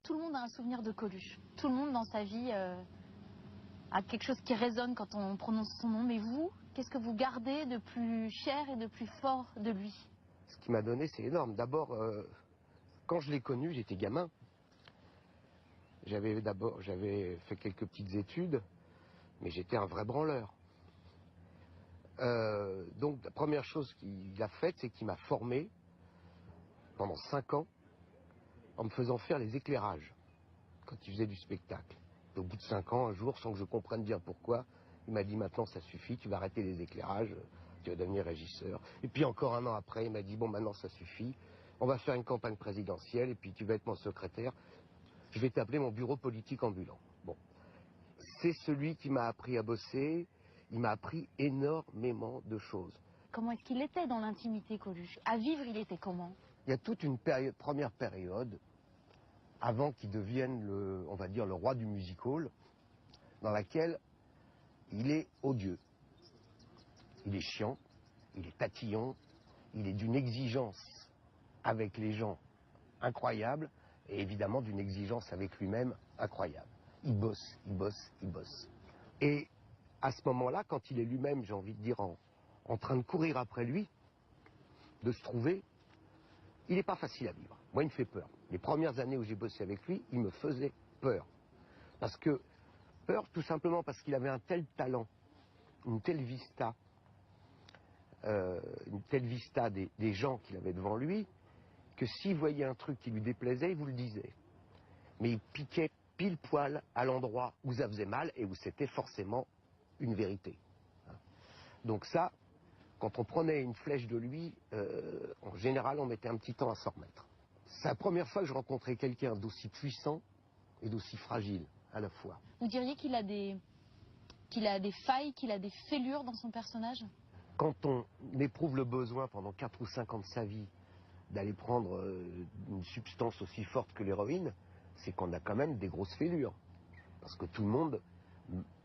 tout le monde a un souvenir de Coluche. Tout le monde dans sa vie a quelque chose qui résonne quand on prononce son nom. Mais vous, qu'est-ce que vous gardez de plus cher et de plus fort de lui? Ce qu'il m'a donné, c'est énorme. D'abord, quand je l'ai connu, j'étais gamin. J'avais fait quelques petites études, mais j'étais un vrai branleur. Donc la première chose qu'il a faite, c'est qu'il m'a formé pendant 5 ans en me faisant faire les éclairages quand il faisait du spectacle. Et au bout de 5 ans, un jour, sans que je comprenne bien pourquoi, il m'a dit maintenant ça suffit, tu vas arrêter les éclairages, tu vas devenir régisseur. Et puis encore un an après, il m'a dit bon maintenant ça suffit, on va faire une campagne présidentielle et puis tu vas être mon secrétaire, je vais t'appeler mon bureau politique ambulant. Bon, c'est celui qui m'a appris à bosser, il m'a appris énormément de choses. Comment est-ce qu'il était dans l'intimité, Coluche? À vivre, il était comment? Il y a toute une première période, avant qu'il devienne on va dire, le roi du music-hall, dans laquelle il est odieux. Il est chiant, il est tatillon, il est d'une exigence avec les gens incroyable, et évidemment d'une exigence avec lui-même incroyable. Il bosse, il bosse, il bosse. Et à ce moment-là, quand il est lui-même, j'ai envie de dire, en train de courir après lui, de se trouver, il n'est pas facile à vivre. Moi, il me fait peur. Les premières années où j'ai bossé avec lui, il me faisait peur. Peur tout simplement parce qu'il avait un tel talent, une telle vista des gens qu'il avait devant lui, que s'il voyait un truc qui lui déplaisait, il vous le disait. Mais il piquait pile poil à l'endroit où ça faisait mal et où c'était forcément une vérité. Donc ça, quand on prenait une flèche de lui, en général, on mettait un petit temps à s'en remettre. C'est la première fois que je rencontrais quelqu'un d'aussi puissant et d'aussi fragile à la fois. Vous diriez qu'il a des failles, qu'il a des fêlures dans son personnage? Quand on éprouve le besoin pendant 4 ou 5 ans de sa vie d'aller prendre une substance aussi forte que l'héroïne, c'est qu'on a quand même des grosses fêlures. Parce que tout le monde,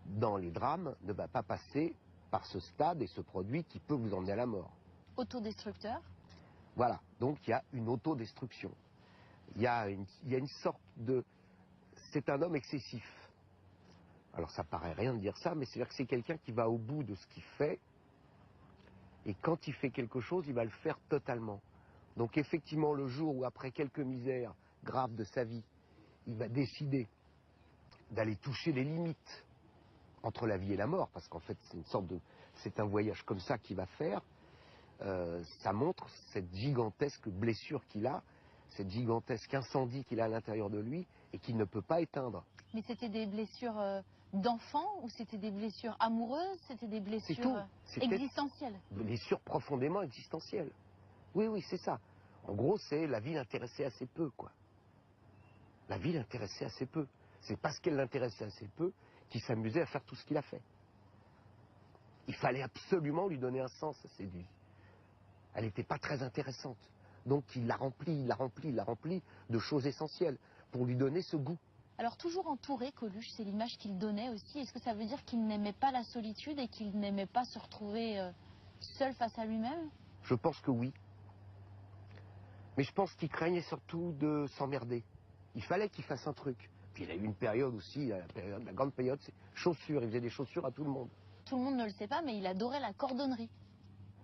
dans les drames, ne va pas passer par ce stade et ce produit qui peut vous emmener à la mort. Autodestructeur? Voilà, donc il y a une autodestruction. Il y a une sorte de... C'est un homme excessif. Alors ça paraît rien de dire ça, mais c'est-à-dire que c'est quelqu'un qui va au bout de ce qu'il fait, et quand il fait quelque chose, il va le faire totalement. Donc effectivement, le jour où, après quelques misères graves de sa vie, il va décider d'aller toucher les limites entre la vie et la mort, parce qu'en fait c'est un voyage comme ça qu'il va faire, ça montre cette gigantesque blessure qu'il a, cette gigantesque incendie qu'il a à l'intérieur de lui et qu'il ne peut pas éteindre. Mais c'était des blessures d'enfant ou c'était des blessures amoureuses? C'était des blessures existentielles? Des blessures profondément existentielles. Oui, oui, c'est ça. En gros, c'est la vie l'intéressait assez peu, quoi. La vie l'intéressait assez peu. C'est parce qu'elle l'intéressait assez peu qu'il s'amusait à faire tout ce qu'il a fait. Il fallait absolument lui donner un sens à ses vies. Elle n'était pas très intéressante. Donc il l'a remplie de choses essentielles pour lui donner ce goût. Alors toujours entouré, Coluche, c'est l'image qu'il donnait aussi. Est-ce que ça veut dire qu'il n'aimait pas la solitude et qu'il n'aimait pas se retrouver seul face à lui-même? Je pense que oui. Mais je pense qu'il craignait surtout de s'emmerder. Il fallait qu'il fasse un truc. Puis il a eu une période aussi, la grande période, c'est chaussures. Il faisait des chaussures à tout le monde. Tout le monde ne le sait pas, mais il adorait la cordonnerie.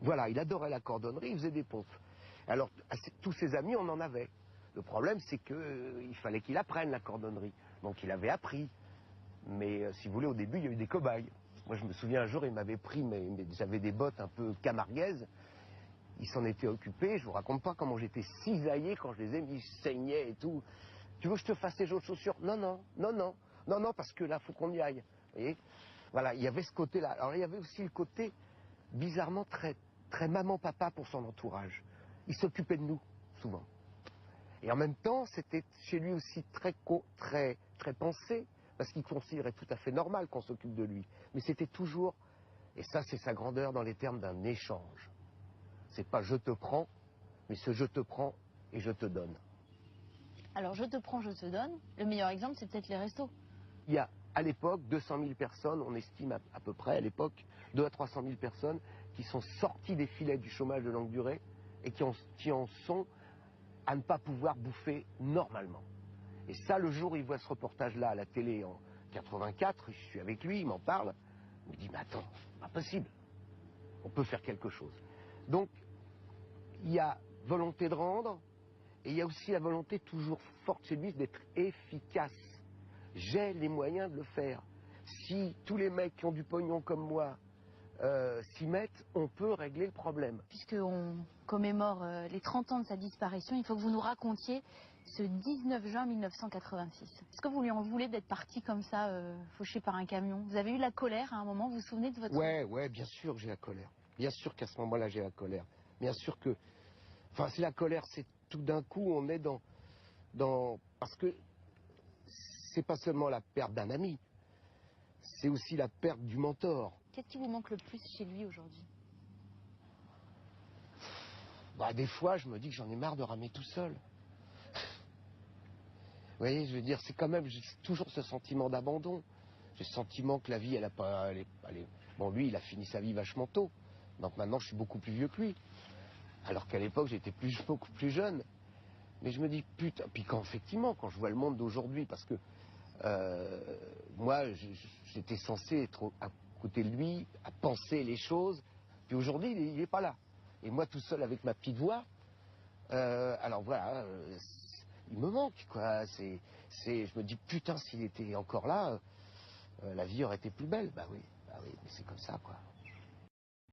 Voilà, il adorait la cordonnerie, il faisait des pompes. Alors, tous ses amis, on en avait. Le problème, c'est qu'il fallait qu'il apprenne la cordonnerie. Donc il avait appris. Mais si vous voulez, au début, il y a eu des cobayes. Moi, je me souviens, un jour, il m'avait pris, j'avais des bottes un peu camarguaises. Il s'en était occupé. Je vous raconte pas comment j'étais cisaillé quand je les ai mis, je saignais et tout. Tu veux que je te fasse tes autres chaussures? Non, non, non, non. Non, non, parce que là, faut qu'on y aille. Vous voyez? Voilà, il y avait ce côté-là. Alors, il y avait aussi le côté, bizarrement, très, très maman-papa pour son entourage. Il s'occupait de nous, souvent. Et en même temps, c'était chez lui aussi très pensé, parce qu'il considérait tout à fait normal qu'on s'occupe de lui. Mais c'était toujours, et ça c'est sa grandeur dans les termes d'un échange. C'est pas je te prends, mais ce je te prends et je te donne. Alors je te prends, je te donne. Le meilleur exemple, c'est peut-être les restos. Il y a à l'époque 200 000 personnes, on estime à peu près à l'époque, 200 à 300 000 personnes qui sont sorties des filets du chômage de longue durée et qui en sont à ne pas pouvoir bouffer normalement. Et ça, le jour où il voit ce reportage-là à la télé en 84, je suis avec lui, il m'en parle, il me dit, mais attends, pas possible, on peut faire quelque chose. Donc, il y a volonté de rendre, et il y a aussi la volonté toujours forte chez lui d'être efficace. J'ai les moyens de le faire. Si tous les mecs qui ont du pognon comme moi s'y mettent, on peut régler le problème. Puisqu'on commémore les 30 ans de sa disparition, il faut que vous nous racontiez ce 19 juin 1986. Est-ce que vous lui en voulez d'être parti comme ça, fauché par un camion? Vous avez eu la colère à un moment, vous vous souvenez de votre... Ouais, bien sûr que j'ai la colère. Bien sûr qu'à ce moment-là, j'ai la colère. Bien sûr que... Enfin, c'est la colère, c'est tout d'un coup, on est Parce que c'est pas seulement la perte d'un ami, c'est aussi la perte du mentor. Qu'est-ce qui vous manque le plus chez lui aujourd'hui? Bah, des fois, je me dis que j'en ai marre de ramer tout seul. Vous voyez, je veux dire, c'est quand même j'ai toujours ce sentiment d'abandon. J'ai le sentiment que la vie, elle a pas... Bon, lui, il a fini sa vie vachement tôt. Donc maintenant, je suis beaucoup plus vieux que lui. Alors qu'à l'époque, j'étais beaucoup plus jeune. Mais je me dis, putain... Puis effectivement, quand je vois le monde d'aujourd'hui, parce que moi, j'étais censé être à côté de lui, à penser les choses. Puis aujourd'hui, il n'est pas là. Et moi, tout seul avec ma petite voix, alors voilà, il me manque, quoi. Je me dis, putain, s'il était encore là, la vie aurait été plus belle. Bah oui, mais c'est comme ça, quoi.